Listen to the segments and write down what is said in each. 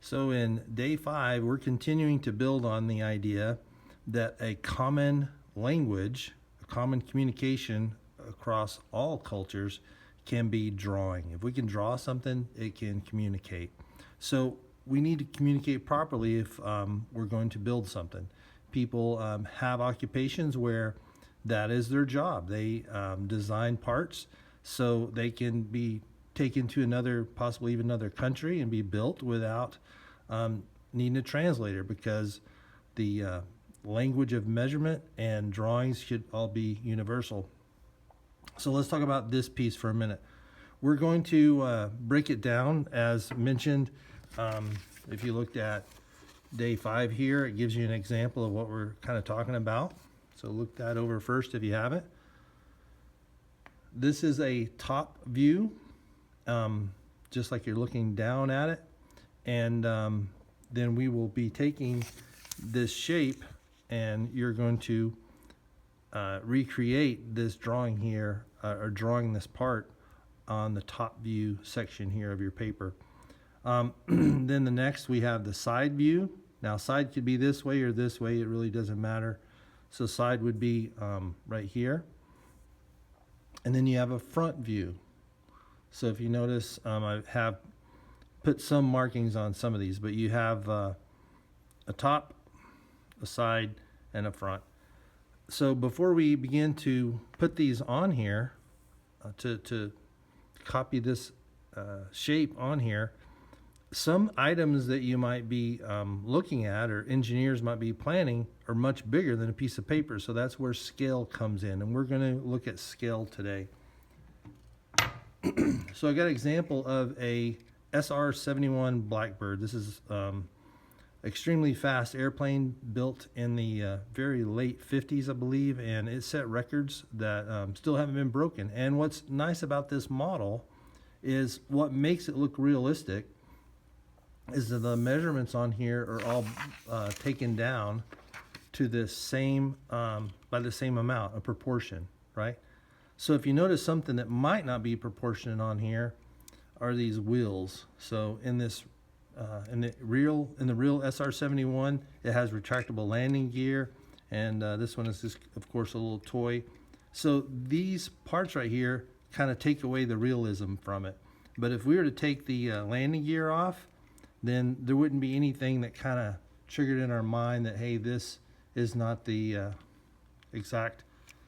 So in day 5, we're continuing to build on the idea that a common language, a common communication across all cultures can be drawing. If we can draw something, it can communicate. So we need to communicate properly if we're going to build something. People have occupations where that is their job. They design parts so they can be taken to another, possibly even another country, and be built without needing a translator, because the language of measurement and drawings should all be universal. So let's talk about this piece for a minute. We're going to break it down as mentioned. If you looked at day 5 here, it gives you an example of what we're kind of talking about. So look that over first if you haven't. This is a top view, just like you're looking down at it. And then we will be taking this shape and you're going to recreate this drawing here, or drawing this part on the top view section here of your paper. Then the next we have the side view. Now side could be this way or this way, it really doesn't matter. So side would be right here. And then you have a front view. So if you notice, I have put some markings on some of these, but you have a top, a side, and a front. So before we begin to put these on here, to copy this shape on here, some items that you might be looking at, or engineers might be planning, are much bigger than a piece of paper. So that's where scale comes in, and we're going to look at scale today. So I got an example of a SR-71 Blackbird. This is extremely fast airplane, built in the very late 50s, I believe, and it set records that still haven't been broken. And what's nice about this model is what makes it look realistic is that the measurements on here are all taken down to this same, by the same amount, a proportion, right? So if you notice something that might not be proportionate on here are these wheels. So in this, in the real SR-71, it has retractable landing gear, and this one is just, of course, a little toy. So these parts right here kind of take away the realism from it. But if we were to take the landing gear off, then there wouldn't be anything that kind of triggered in our mind that, hey, this is not the exact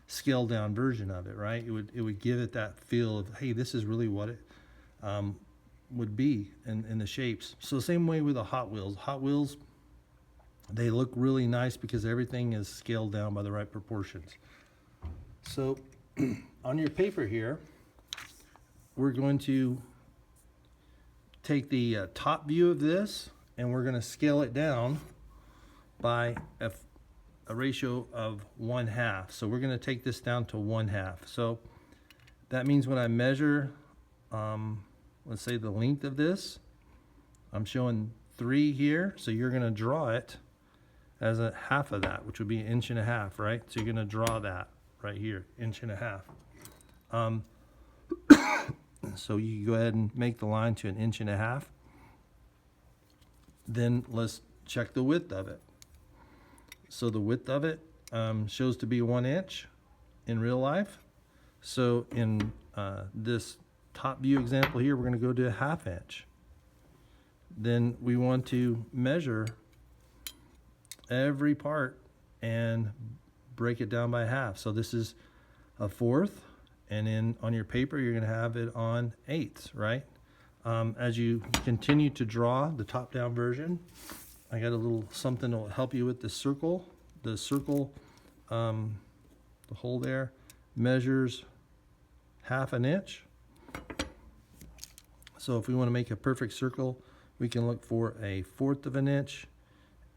scaled down version of it, right? It would give it that feel of, hey, this is really what it would be in the shapes. So same way with the Hot Wheels. Hot Wheels, they look really nice because everything is scaled down by the right proportions. So on your paper here, we're going to take the top view of this, and we're going to scale it down by a ratio of 1/2. So we're going to take this down to 1/2. So that means when I measure, let's say the length of this, I'm showing 3 here. So you're going to draw it as a half of that, which would be 1.5 inches, right? So you're going to draw that right here, 1.5 inches. So you go ahead and make the line to 1.5 inches. Then let's check the width of it. So the width of it shows to be 1 inch in real life. So in this top view example here, we're going to go to 1/2 inch. Then we want to measure every part and break it down by half. So this is 1/4. And then on your paper, you're going to have it on 1/8, right? As you continue to draw the top-down version, I got a little something that will help you with the circle. The circle, the hole there, measures 1/2 inch. So if we want to make a perfect circle, we can look for 1/4 inch.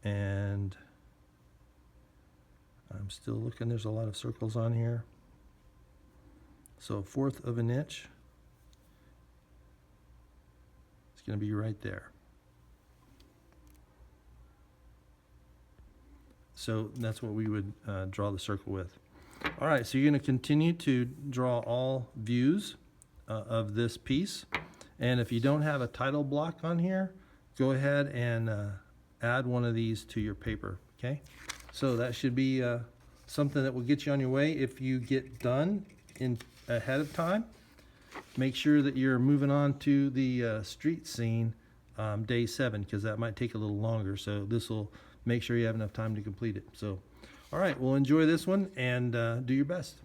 And I'm still looking, there's a lot of circles on here. So 1/4 inch, it's going to be right there. So that's what we would draw the circle with. All right, so you're going to continue to draw all views of this piece. And if you don't have a title block on here, go ahead and add one of these to your paper, okay? So that should be something that will get you on your way. If you get done ahead of time, make sure that you're moving on to the street scene day 7, because that might take a little longer. So this will make sure you have enough time to complete it. So, all right, well, enjoy this one and do your best.